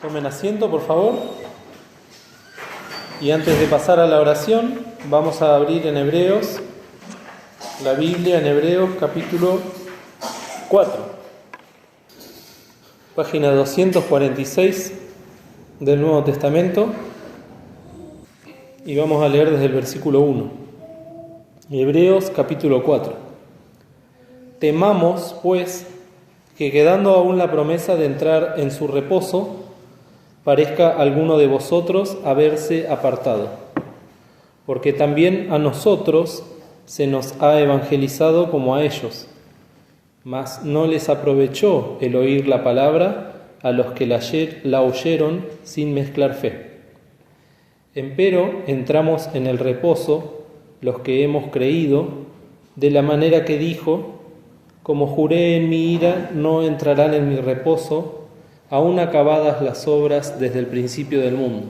Tomen asiento, por favor. Y antes de pasar a la oración, vamos a abrir en Hebreos, la Biblia en Hebreos capítulo 4, página 246 del Nuevo Testamento, y vamos a leer desde el versículo 1. Hebreos capítulo 4. Temamos, pues, que quedando aún la promesa de entrar en su reposo, parezca alguno de vosotros haberse apartado, porque también a nosotros se nos ha evangelizado como a ellos, mas no les aprovechó el oír la palabra a los que la oyeron sin mezclar fe. Empero entramos en el reposo los que hemos creído, de la manera que dijo: como juré en mi ira, no entrarán en mi reposo, aún acabadas las obras desde el principio del mundo.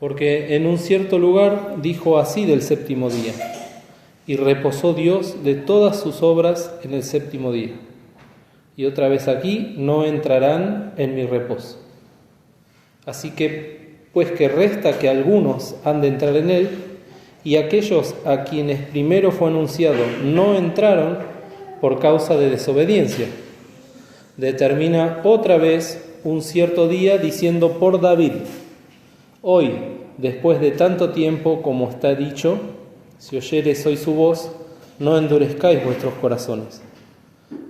Porque en un cierto lugar dijo así del séptimo día: y reposó Dios de todas sus obras en el séptimo día. Y otra vez aquí: no entrarán en mi reposo. Así que, pues que resta que algunos han de entrar en él, y aquellos a quienes primero fue anunciado no entraron por causa de desobediencia, determina otra vez un cierto día diciendo por David: hoy, después de tanto tiempo, como está dicho, si oyereis hoy su voz, no endurezcáis vuestros corazones.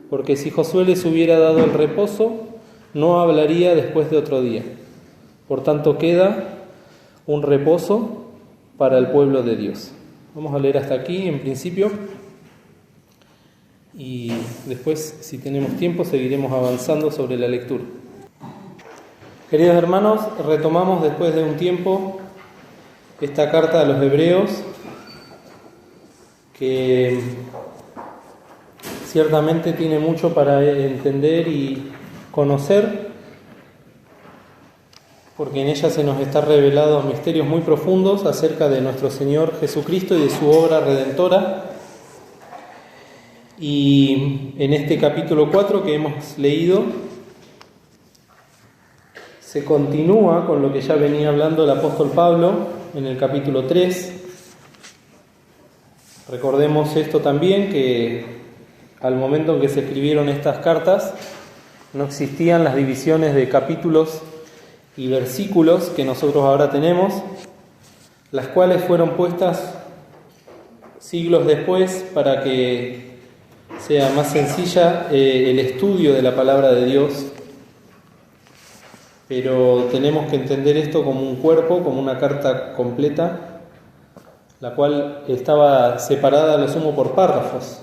Porque si Josué les hubiera dado el reposo, no hablaría después de otro día. Por tanto, queda un reposo para el pueblo de Dios. Vamos a leer hasta aquí en principio, y después, si tenemos tiempo, seguiremos avanzando sobre la lectura. Queridos hermanos, retomamos después de un tiempo esta carta a los Hebreos, que ciertamente tiene mucho para entender y conocer, porque en ella se nos está revelado misterios muy profundos acerca de nuestro Señor Jesucristo y de su obra redentora. Y en este capítulo 4 que hemos leído, se continúa con lo que ya venía hablando el apóstol Pablo en el capítulo 3. Recordemos esto también, que al momento en que se escribieron estas cartas no existían las divisiones de capítulos y versículos que nosotros ahora tenemos, las cuales fueron puestas siglos después para que sea más sencilla el estudio de la palabra de Dios. Pero tenemos que entender esto como un cuerpo, como una carta completa, la cual estaba separada a lo sumo por párrafos.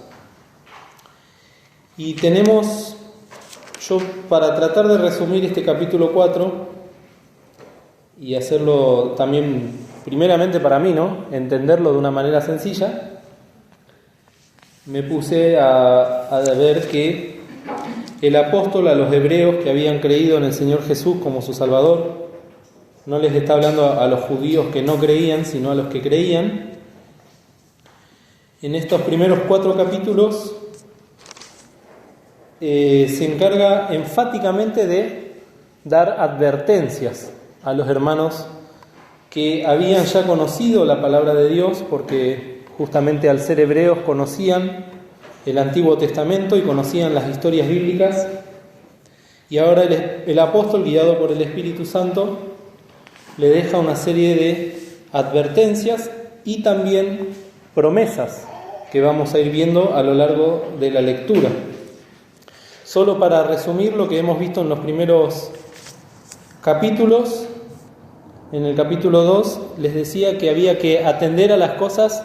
Y tenemos, yo para tratar de resumir este capítulo 4 y hacerlo también, primeramente para mí, ¿no?, entenderlo de una manera sencilla, me puse a ver que el apóstol a los hebreos que habían creído en el Señor Jesús como su Salvador, no les está hablando a los judíos que no creían, sino a los que creían. En estos primeros 4 capítulos se encarga enfáticamente de dar advertencias a los hermanos que habían ya conocido la palabra de Dios, porque justamente al ser hebreos conocían el Antiguo Testamento y conocían las historias bíblicas, y ahora el apóstol, guiado por el Espíritu Santo, le deja una serie de advertencias y también promesas que vamos a ir viendo a lo largo de la lectura. Solo para resumir lo que hemos visto en los primeros capítulos, en el capítulo 2 les decía que había que atender a las cosas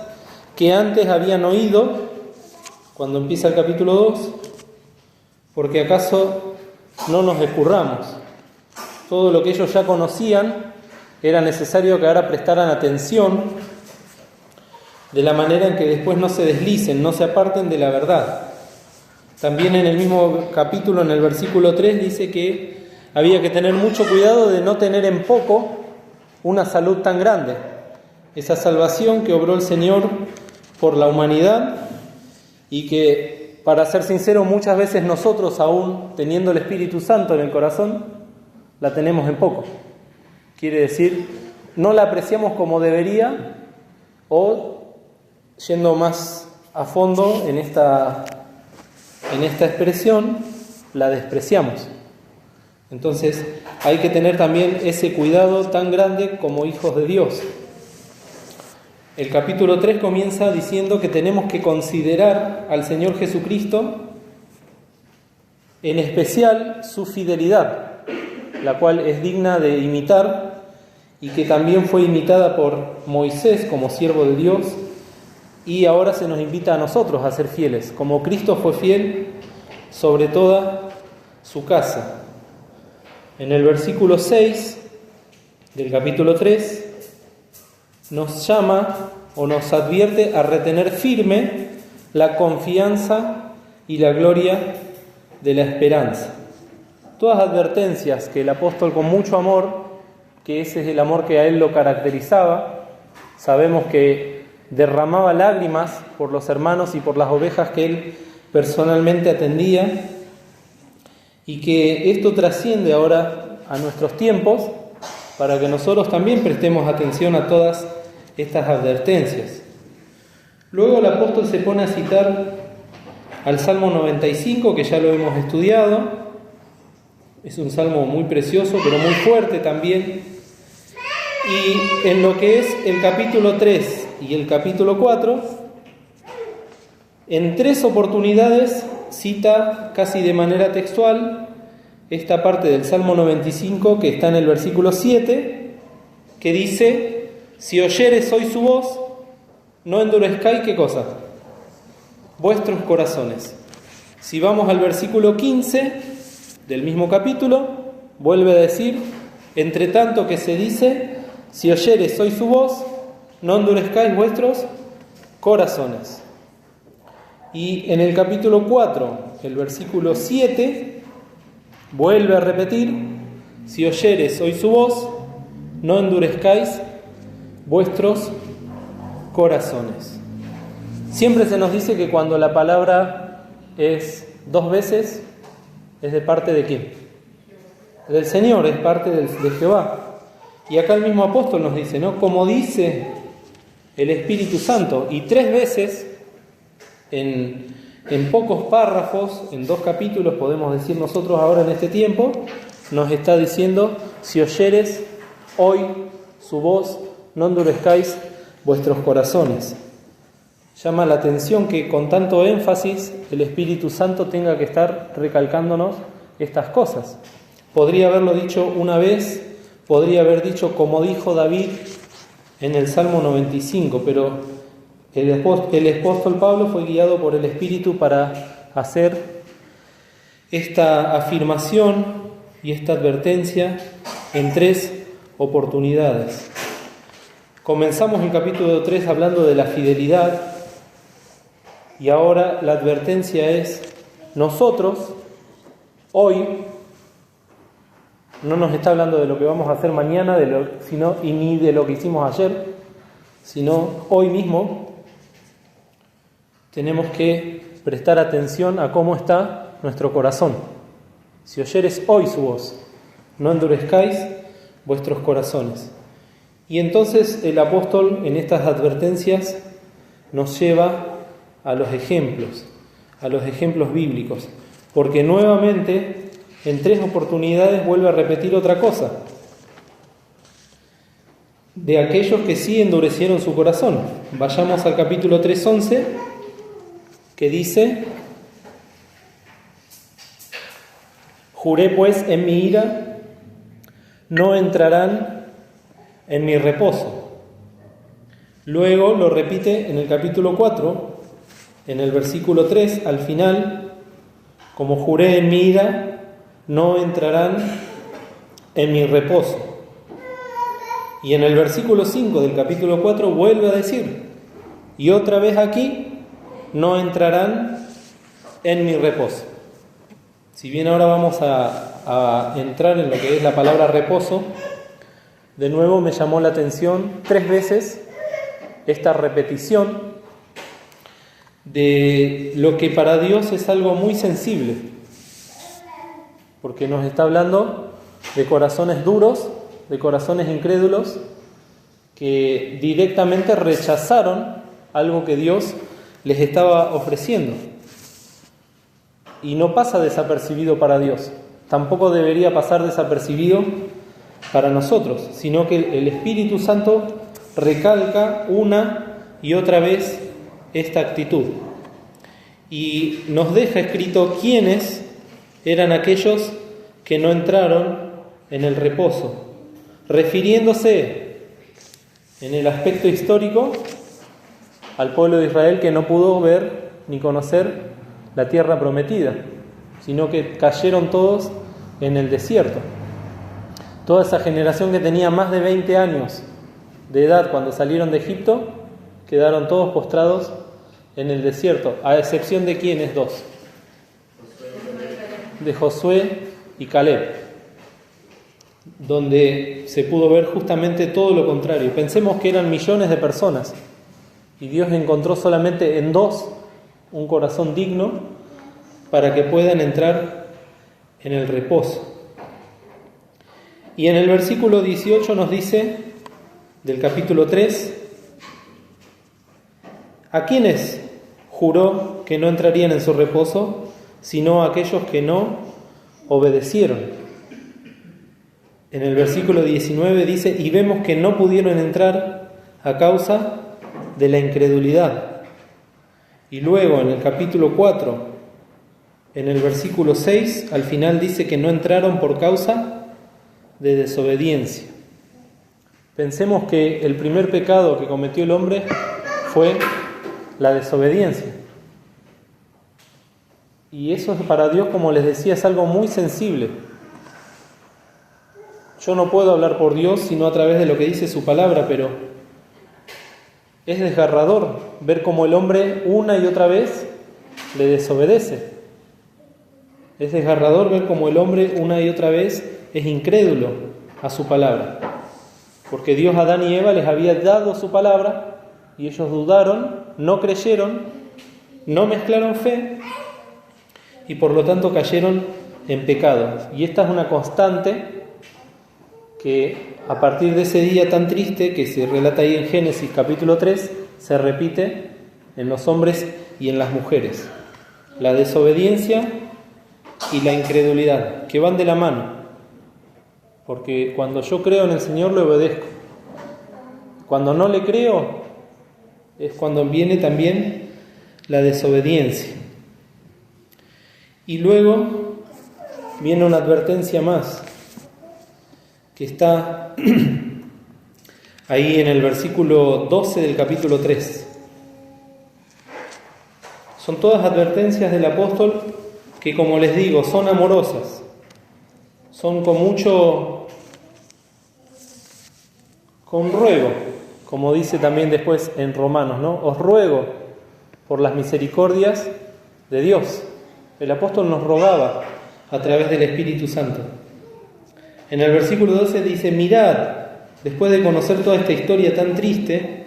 que antes habían oído, cuando empieza el capítulo 2, porque acaso no nos escurramos. Todo lo que ellos ya conocían era necesario que ahora prestaran atención, de la manera en que después no se deslicen, no se aparten de la verdad. También en el mismo capítulo, en el versículo 3, dice que había que tener mucho cuidado de no tener en poco una salud tan grande. Esa salvación que obró el Señor por la humanidad, y que, para ser sincero, muchas veces nosotros, aún teniendo el Espíritu Santo en el corazón, la tenemos en poco. Quiere decir, no la apreciamos como debería, o yendo más a fondo en esta expresión, la despreciamos. Entonces hay que tener también ese cuidado tan grande como hijos de Dios. El capítulo 3 comienza diciendo que tenemos que considerar al Señor Jesucristo, en especial su fidelidad, la cual es digna de imitar y que también fue imitada por Moisés como siervo de Dios, y ahora se nos invita a nosotros a ser fieles, como Cristo fue fiel sobre toda su casa. En el versículo 6 del capítulo 3 nos llama o nos advierte a retener firme la confianza y la gloria de la esperanza. Todas advertencias que el apóstol, con mucho amor, que ese es el amor que a él lo caracterizaba, sabemos que derramaba lágrimas por los hermanos y por las ovejas que él personalmente atendía, y que esto trasciende ahora a nuestros tiempos para que nosotros también prestemos atención a todas estas advertencias. Luego el apóstol se pone a citar al Salmo 95, que ya lo hemos estudiado. Es un salmo muy precioso, pero muy fuerte también. Y en lo que es el capítulo 3 y el capítulo 4, en 3 oportunidades cita casi de manera textual esta parte del Salmo 95 que está en el versículo 7, que dice: si oyeres hoy su voz, no endurezcáis, ¿qué cosa? Vuestros corazones. Si vamos al versículo 15 del mismo capítulo, vuelve a decir: entre tanto que se dice, si oyeres hoy su voz, no endurezcáis vuestros corazones. Y en el capítulo 4, el versículo 7, vuelve a repetir: si oyeres hoy su voz, no endurezcáis vuestros corazones. Siempre se nos dice que cuando la palabra es 2 veces, ¿es de parte de quién? Del Señor, es parte de Jehová. Y acá el mismo apóstol nos dice, ¿no? Como dice el Espíritu Santo, y 3 veces en pocos párrafos, en 2 capítulos, podemos decir nosotros ahora en este tiempo, nos está diciendo: si oyeres hoy su voz, no endurezcáis vuestros corazones. Llama la atención que con tanto énfasis el Espíritu Santo tenga que estar recalcándonos estas cosas. Podría haberlo dicho una vez, podría haber dicho como dijo David en el Salmo 95, pero el apóstol Pablo fue guiado por el Espíritu para hacer esta afirmación y esta advertencia en 3 oportunidades. Comenzamos el capítulo 3 hablando de la fidelidad, y ahora la advertencia es: nosotros hoy, no nos está hablando de lo que vamos a hacer mañana, y ni de lo que hicimos ayer, sino hoy mismo tenemos que prestar atención a cómo está nuestro corazón. Si oyeres hoy su voz, no endurezcáis vuestros corazones. Y entonces el apóstol en estas advertencias nos lleva a los ejemplos bíblicos, porque nuevamente en 3 oportunidades vuelve a repetir otra cosa, de aquellos que sí endurecieron su corazón. Vayamos al capítulo 3:11, que dice: juré pues en mi ira, no entrarán en mi reposo. Luego lo repite en el capítulo 4, en el versículo 3, al final: como juré en mi ira, no entrarán en mi reposo. Y en el versículo 5 del capítulo 4 vuelve a decir: y otra vez aquí, no entrarán en mi reposo. Si bien ahora vamos a entrar en lo que es la palabra reposo, de nuevo me llamó la atención 3 veces esta repetición de lo que para Dios es algo muy sensible, porque nos está hablando de corazones duros, de corazones incrédulos, que directamente rechazaron algo que Dios les estaba ofreciendo. Y no pasa desapercibido para Dios, tampoco debería pasar desapercibido para nosotros, sino que el Espíritu Santo recalca una y otra vez esta actitud. Y nos deja escrito quiénes eran aquellos que no entraron en el reposo, refiriéndose en el aspecto histórico al pueblo de Israel que no pudo ver ni conocer la tierra prometida, sino que cayeron todos en el desierto. Toda esa generación que tenía más de 20 años de edad cuando salieron de Egipto, quedaron todos postrados en el desierto, a excepción de ¿quiénes? Dos. De Josué y Caleb, donde se pudo ver justamente todo lo contrario. Pensemos que eran millones de personas y Dios encontró solamente en dos un corazón digno para que puedan entrar en el reposo. Y en el versículo 18 nos dice, del capítulo 3, ¿a quiénes juró que no entrarían en su reposo, sino a aquellos que no obedecieron? En el versículo 19 dice, y vemos que no pudieron entrar a causa de la incredulidad. Y luego en el capítulo 4, en el versículo 6, al final dice que no entraron por causa de desobediencia. Pensemos que el primer pecado que cometió el hombre fue la desobediencia. Y eso para Dios, como les decía, es algo muy sensible. Yo no puedo hablar por Dios sino a través de lo que dice su palabra, pero es desgarrador ver cómo el hombre una y otra vez le desobedece. Es desgarrador ver cómo el hombre una y otra vez es incrédulo a su palabra. Porque Dios a Adán y Eva les había dado su palabra y ellos dudaron, no creyeron, no mezclaron fe y por lo tanto cayeron en pecado. Y esta es una constante que a partir de ese día tan triste que se relata ahí en Génesis capítulo 3, se repite en los hombres y en las mujeres. La desobediencia y la incredulidad, que van de la mano. Porque cuando yo creo en el Señor, le obedezco. Cuando no le creo, es cuando viene también la desobediencia. Y luego viene una advertencia más, que está ahí en el versículo 12 del capítulo 3. Son todas advertencias del apóstol que, como les digo, son amorosas, son con ruego, como dice también después en Romanos, ¿no? Os ruego por las misericordias de Dios. El apóstol nos rogaba a través del Espíritu Santo. En el versículo 12 dice, mirad, después de conocer toda esta historia tan triste,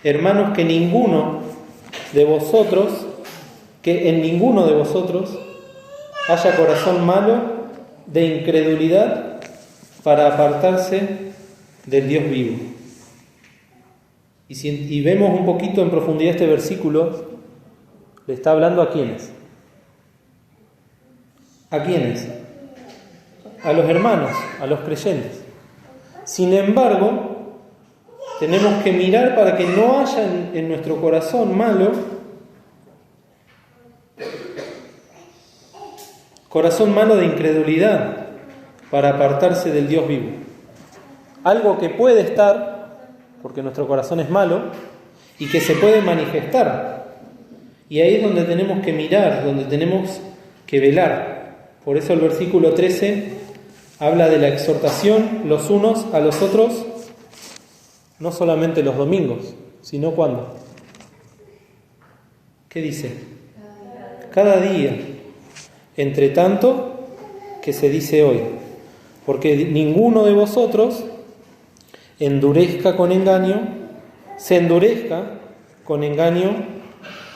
hermanos, que en ninguno de vosotros haya corazón malo de incredulidad para apartarse del Dios vivo. Y vemos un poquito en profundidad este versículo, le está hablando a quiénes. ¿A quiénes? A los hermanos, a los creyentes. Sin embargo, tenemos que mirar para que no haya en nuestro corazón malo, corazón malo de incredulidad, para apartarse del Dios vivo. Algo que puede estar, porque nuestro corazón es malo, y que se puede manifestar. Y ahí es donde tenemos que mirar, donde tenemos que velar. Por eso el versículo 13 habla de la exhortación los unos a los otros, no solamente los domingos, sino ¿cuándo? ¿Qué dice? Cada día. Entre tanto que se dice hoy, porque ninguno de vosotros se endurezca con engaño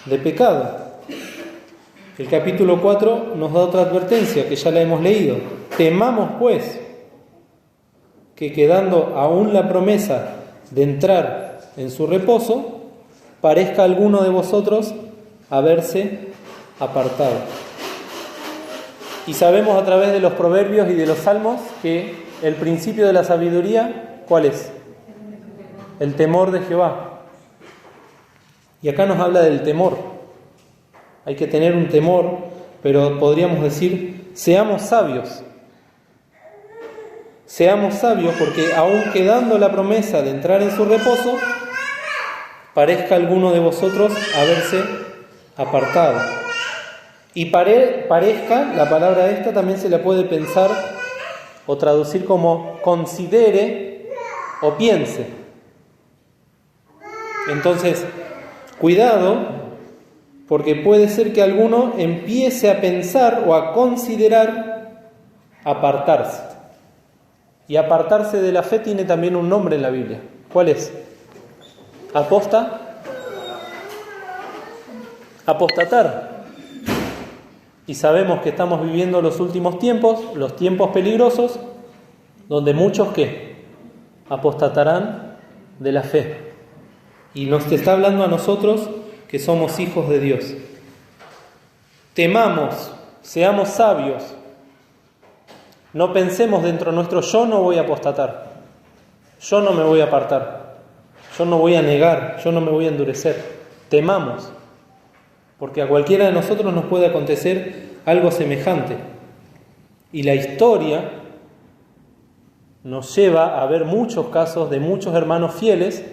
de pecado. El capítulo 4 nos da otra advertencia que ya la hemos leído. Temamos pues, que quedando aún la promesa de entrar en su reposo, parezca alguno de vosotros haberse apartado. Y sabemos a través de los proverbios y de los salmos que el principio de la sabiduría, ¿cuál es? El temor de Jehová. Y acá nos habla del temor. Hay que tener un temor, pero podríamos decir, seamos sabios. Seamos sabios porque aún quedando la promesa de entrar en su reposo, parezca alguno de vosotros haberse apartado. Y parezca, la palabra esta también se la puede pensar o traducir como considere o piense. Entonces, cuidado, porque puede ser que alguno empiece a pensar o a considerar apartarse. Y apartarse de la fe tiene también un nombre en la Biblia. ¿Cuál es? Apostatar. Y sabemos que estamos viviendo los últimos tiempos, los tiempos peligrosos, donde muchos ¿qué? Apostatarán de la fe. Y nos está hablando a nosotros que somos hijos de Dios. Temamos, seamos sabios. No pensemos dentro nuestro, yo no voy a apostatar, yo no me voy a apartar, yo no voy a negar, yo no me voy a endurecer. Temamos, porque a cualquiera de nosotros nos puede acontecer algo semejante. Y la historia nos lleva a ver muchos casos de muchos hermanos fieles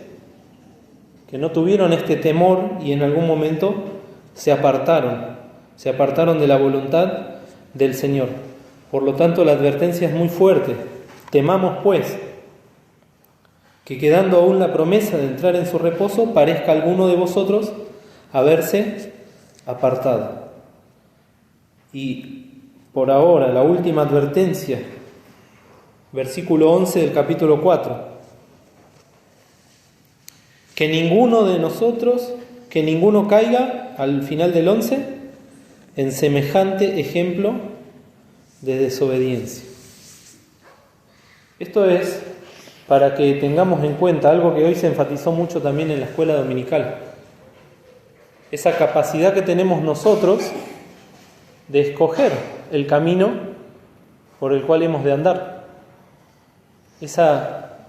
que no tuvieron este temor y en algún momento se apartaron de la voluntad del Señor. Por lo tanto, la advertencia es muy fuerte. Temamos, pues, que quedando aún la promesa de entrar en su reposo, parezca alguno de vosotros haberse apartado. Y por ahora, la última advertencia, versículo 11 del capítulo 4. Que ninguno de nosotros, que ninguno caiga, al final del 11, en semejante ejemplo de desobediencia. Esto es para que tengamos en cuenta algo que hoy se enfatizó mucho también en la escuela dominical. Esa capacidad que tenemos nosotros de escoger el camino por el cual hemos de andar. Esa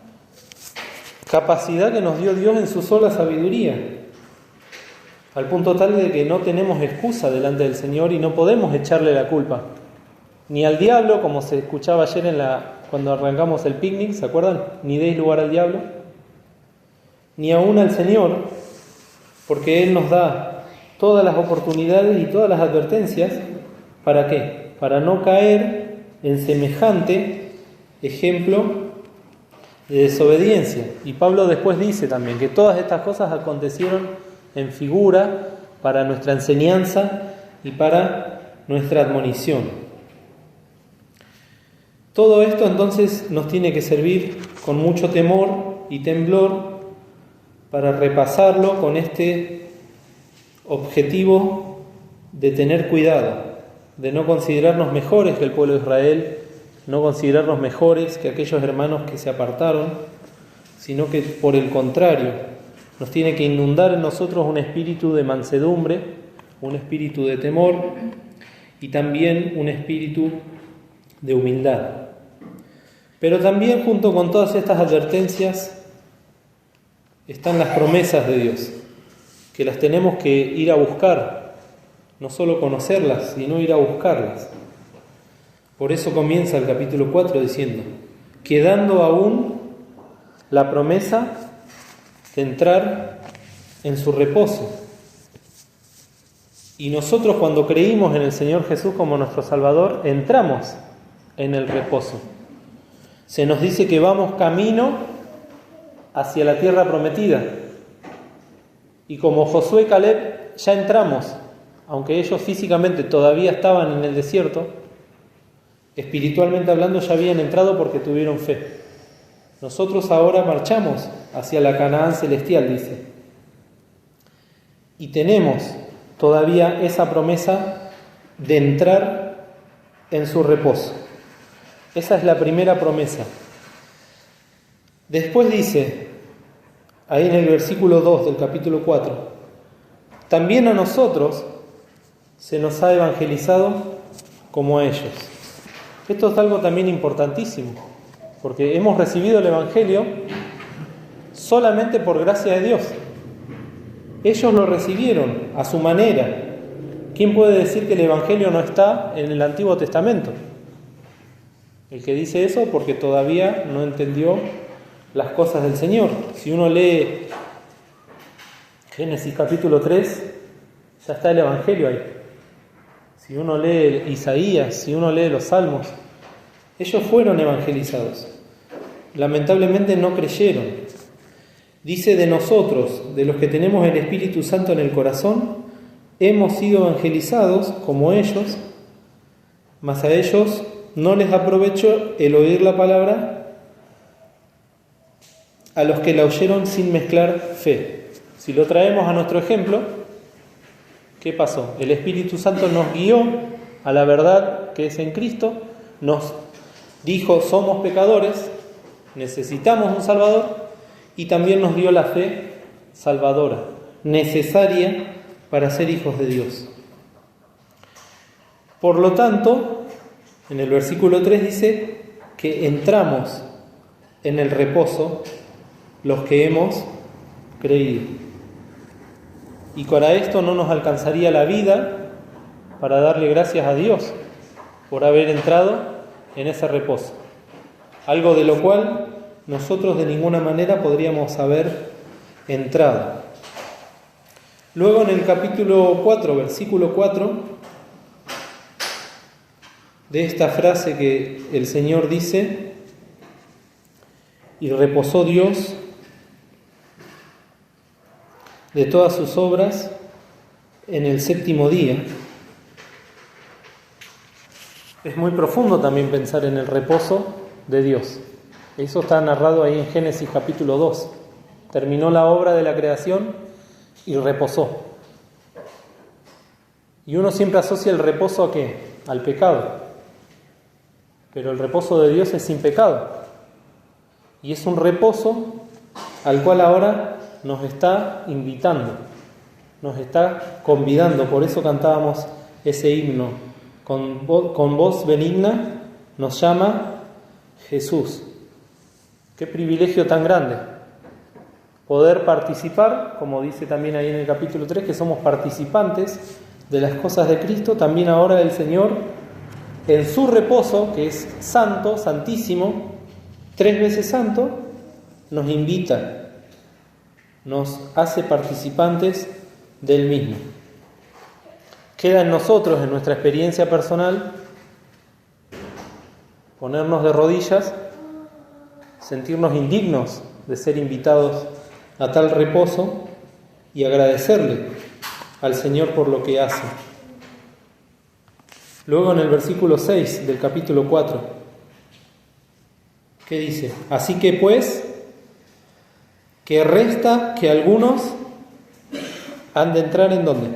capacidad que nos dio Dios en su sola sabiduría, al punto tal de que no tenemos excusa delante del Señor y no podemos echarle la culpa. Ni al diablo, como se escuchaba ayer cuando arrancamos el picnic, ¿se acuerdan? Ni deis lugar al diablo. Ni aún al Señor, porque Él nos da todas las oportunidades y todas las advertencias. ¿Para qué? Para no caer en semejante ejemplo de desobediencia. Y Pablo después dice también que todas estas cosas acontecieron en figura para nuestra enseñanza y para nuestra admonición. Todo esto entonces nos tiene que servir con mucho temor y temblor para repasarlo con este objetivo de tener cuidado, de no considerarnos mejores que el pueblo de Israel, no considerarnos mejores que aquellos hermanos que se apartaron, sino que por el contrario, nos tiene que inundar en nosotros un espíritu de mansedumbre, un espíritu de temor y también un espíritu de humildad. Pero también junto con todas estas advertencias están las promesas de Dios, que las tenemos que ir a buscar, no solo conocerlas, sino ir a buscarlas. Por eso comienza el capítulo 4 diciendo, quedando aún la promesa de entrar en su reposo. Y nosotros cuando creímos en el Señor Jesús como nuestro Salvador, entramos en el reposo. Se nos dice que vamos camino hacia la tierra prometida. Y como Josué y Caleb ya entramos, aunque ellos físicamente todavía estaban en el desierto, espiritualmente hablando ya habían entrado porque tuvieron fe. Nosotros ahora marchamos hacia la Canaán celestial, dice. Y tenemos todavía esa promesa de entrar en su reposo. Esa es la primera promesa. Después dice, ahí en el versículo 2 del capítulo 4, también a nosotros se nos ha evangelizado como a ellos. Esto es algo también importantísimo, porque hemos recibido el Evangelio solamente por gracia de Dios. Ellos lo recibieron a su manera. ¿Quién puede decir que el Evangelio no está en el Antiguo Testamento? El que dice eso porque todavía no entendió las cosas del Señor. Si uno lee Génesis capítulo 3, ya está el Evangelio ahí. Si uno lee Isaías, si uno lee los Salmos, ellos fueron evangelizados. Lamentablemente no creyeron. Dice de nosotros, de los que tenemos el Espíritu Santo en el corazón, hemos sido evangelizados como ellos, mas a ellos no les aprovechó el oír la palabra a los que la oyeron sin mezclar fe. Si lo traemos a nuestro ejemplo, ¿qué pasó? El Espíritu Santo nos guió a la verdad que es en Cristo, nos dijo somos pecadores, necesitamos un Salvador, y también nos dio la fe salvadora, necesaria para ser hijos de Dios. Por lo tanto, en el versículo 3 dice que entramos en el reposo los que hemos creído. Y para esto no nos alcanzaría la vida para darle gracias a Dios por haber entrado en ese reposo. Algo de lo cual nosotros de ninguna manera podríamos haber entrado. Luego en el capítulo 4, versículo 4, de esta frase que el Señor dice, y reposó Dios de todas sus obras en el séptimo día. Es muy profundo también pensar en el reposo de Dios. Eso está narrado ahí en Génesis capítulo 2. Terminó la obra de la creación y reposó. Y uno siempre asocia el reposo ¿a qué? Al pecado. Pero el reposo de Dios es sin pecado. Y es un reposo al cual ahora nos está invitando, nos está convidando. Por eso cantábamos ese himno. Con voz benigna nos llama Jesús. Qué privilegio tan grande poder participar, como dice también ahí en el capítulo 3, que somos participantes de las cosas de Cristo. También ahora el Señor, en su reposo, que es santo, santísimo, 3 veces santo, nos invita, nos hace participantes del mismo. Queda en nosotros, en nuestra experiencia personal, ponernos de rodillas, sentirnos indignos de ser invitados a tal reposo y agradecerle al Señor por lo que hace. Luego en el versículo 6 del capítulo 4, ¿qué dice? Así que pues, que resta que algunos han de entrar ¿en dónde?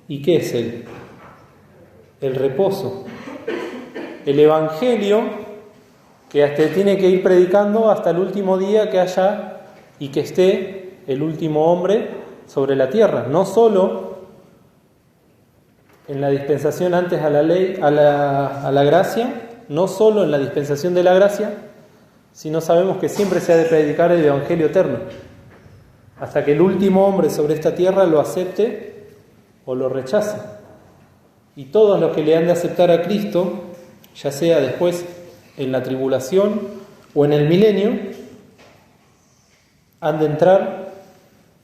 ¿Y qué es el reposo? El Evangelio que hasta tiene que ir predicando hasta el último día que haya y que esté el último hombre sobre la tierra. No solo en la dispensación antes a la ley, a la gracia, no solo en la dispensación de la gracia, sino sabemos que siempre se ha de predicar el Evangelio eterno, hasta que el último hombre sobre esta tierra lo acepte o lo rechace. Y todos los que le han de aceptar a Cristo, ya sea después en la tribulación o en el milenio, han de entrar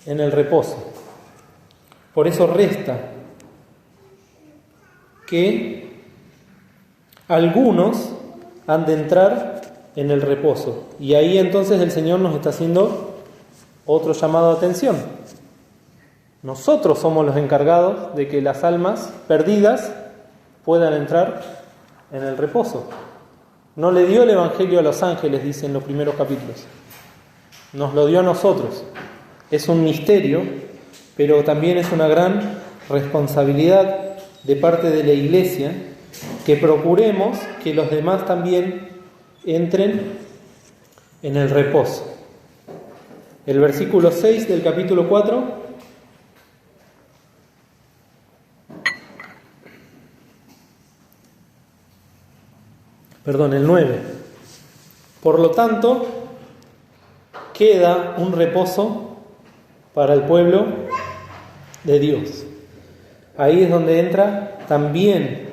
en el reposo. Por eso resta que algunos han de entrar en el reposo. Y ahí entonces el Señor nos está haciendo otro llamado de atención. Nosotros somos los encargados de que las almas perdidas puedan entrar en el reposo. No le dio el Evangelio a los ángeles, dice en los primeros capítulos. Nos lo dio a nosotros. Es un misterio, pero también es una gran responsabilidad de parte de la Iglesia que procuremos que los demás también entren en el reposo. El versículo 6 del capítulo 4. Perdón, el 9. Por lo tanto, queda un reposo para el pueblo de Dios. Ahí es donde entra también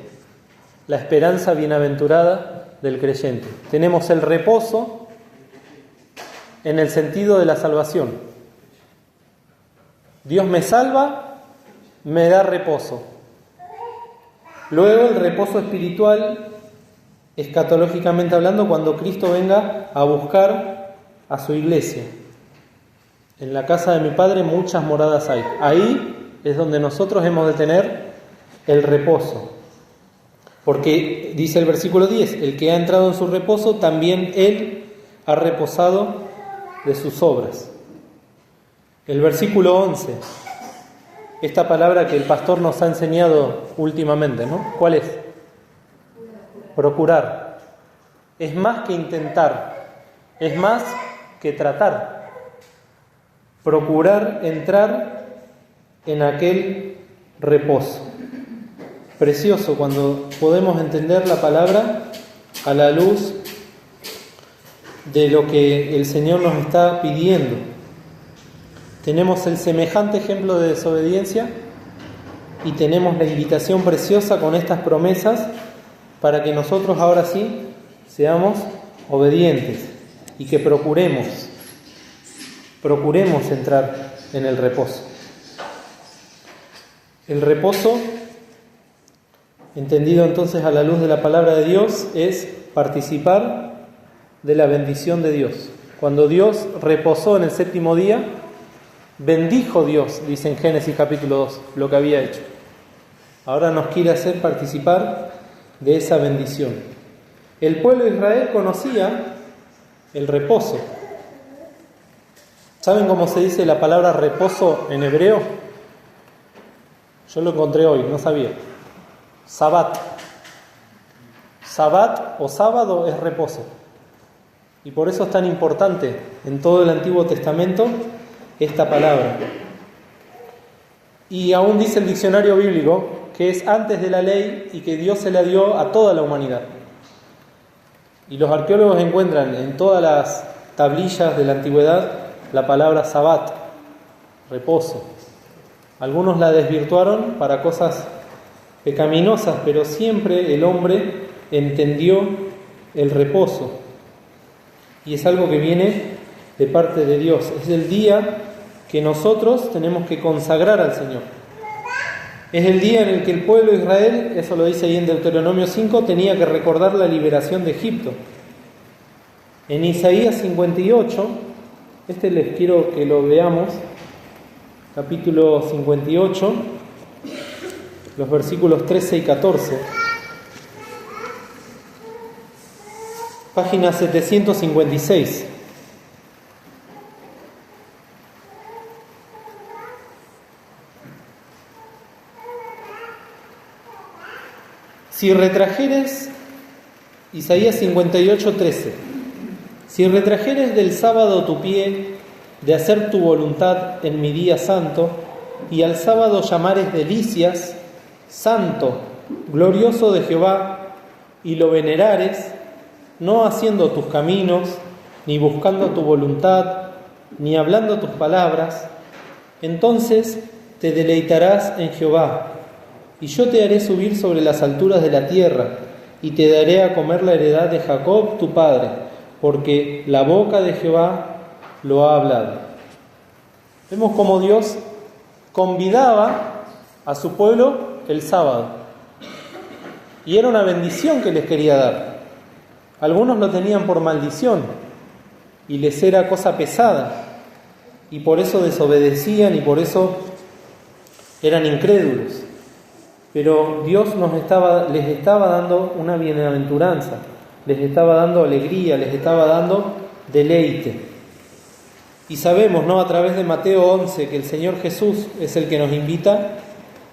la esperanza bienaventurada del creyente. Tenemos el reposo en el sentido de la salvación. Dios me salva, me da reposo. Luego el reposo espiritual, escatológicamente hablando, cuando Cristo venga a buscar a su iglesia. En la casa de mi Padre muchas moradas hay. Ahí es donde nosotros hemos de tener el reposo. Porque dice el versículo 10, el que ha entrado en su reposo, también él ha reposado de sus obras. El versículo 11, esta palabra que el pastor nos ha enseñado últimamente, ¿no? ¿Cuál es? Procurar. Es más que intentar, es más que tratar. Procurar entrar en aquel reposo. Precioso cuando podemos entender la palabra a la luz de lo que el Señor nos está pidiendo. Tenemos el semejante ejemplo de desobediencia y tenemos la invitación preciosa con estas promesas para que nosotros ahora sí seamos obedientes y que procuremos entrar en el reposo. El reposo, entendido entonces a la luz de la palabra de Dios, es participar de la bendición de Dios. Cuando Dios reposó en el séptimo día, bendijo Dios, dice en Génesis capítulo 2, lo que había hecho. Ahora nos quiere hacer participar de esa bendición. El pueblo de Israel conocía el reposo. ¿Saben cómo se dice la palabra reposo en hebreo? Yo lo encontré hoy, no sabía. Sabat. Sabat o sábado es reposo. Y por eso es tan importante en todo el Antiguo Testamento esta palabra. Y aún dice el diccionario bíblico que es antes de la ley y que Dios se la dio a toda la humanidad. Y los arqueólogos encuentran en todas las tablillas de la antigüedad la palabra sabat, reposo. Algunos la desvirtuaron para cosas pecaminosas, pero siempre el hombre entendió el reposo. Y es algo que viene de parte de Dios. Es el día que nosotros tenemos que consagrar al Señor. Es el día en el que el pueblo de Israel, eso lo dice ahí en Deuteronomio 5, tenía que recordar la liberación de Egipto. En Isaías 58, les quiero que lo veamos, capítulo 58, los versículos 13 y 14. Página 756. Si retrajeres, Isaías 58, 13. Si retrajeres del sábado tu pie de hacer tu voluntad en mi día santo, y al sábado llamares delicias, santo, glorioso de Jehová, y lo venerares, no haciendo tus caminos, ni buscando tu voluntad, ni hablando tus palabras, entonces te deleitarás en Jehová, y yo te haré subir sobre las alturas de la tierra, y te daré a comer la heredad de Jacob tu padre, porque la boca de Jehová lo ha hablado. Vemos cómo Dios convidaba a su pueblo el sábado, y era una bendición que les quería dar. Algunos lo tenían por maldición y les era cosa pesada, y por eso desobedecían y por eso eran incrédulos. Pero Dios les estaba dando una bienaventuranza, les estaba dando alegría, les estaba dando deleite. Y sabemos, ¿no?, a través de Mateo 11, que el Señor Jesús es el que nos invita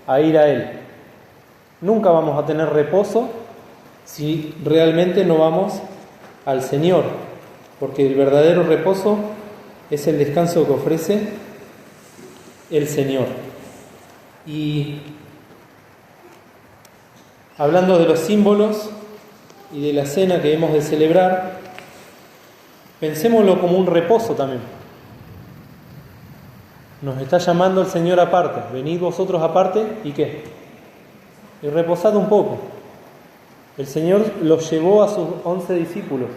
a ir a Él. Nunca vamos a tener reposo si realmente no vamos al Señor. porque el verdadero reposo es el descanso que ofrece el Señor. Y hablando de los símbolos y de la cena que hemos de celebrar, pensémoslo como un reposo también. Nos está llamando el Señor aparte. Venid vosotros aparte, ¿y qué? Y reposad un poco. El Señor los llevó a sus 11 discípulos.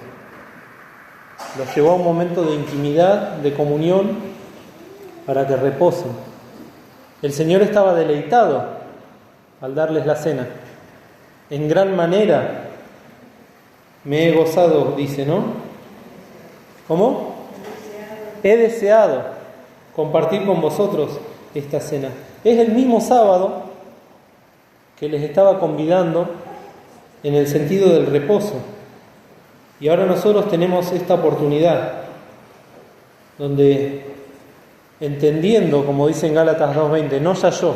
Los llevó a un momento de intimidad, de comunión, para que reposen. El Señor estaba deleitado al darles la cena. En gran manera me he gozado, dice, ¿no? ¿Cómo? He deseado compartir con vosotros esta cena. Es el mismo sábado que les estaba convidando en el sentido del reposo. Y ahora nosotros tenemos esta oportunidad donde, entendiendo, como dice en Gálatas 2:20, no ya yo,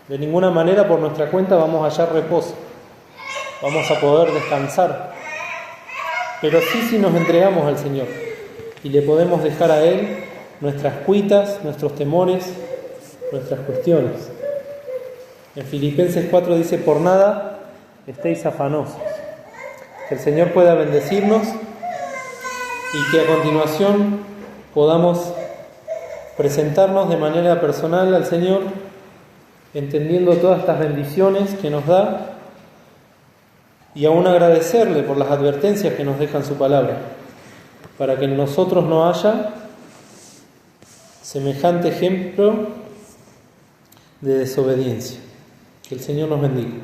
de ninguna manera por nuestra cuenta vamos a hallar reposo, vamos a poder descansar, pero sí nos entregamos al Señor y le podemos dejar a Él nuestras cuitas, nuestros temores, nuestras cuestiones. En Filipenses 4 dice: por nada estéis afanosos. Que el Señor pueda bendecirnos y que a continuación podamos presentarnos de manera personal al Señor, entendiendo todas estas bendiciones que nos da y aún agradecerle por las advertencias que nos deja en su palabra, para que en nosotros no haya semejante ejemplo de desobediencia. Que el Señor nos bendiga.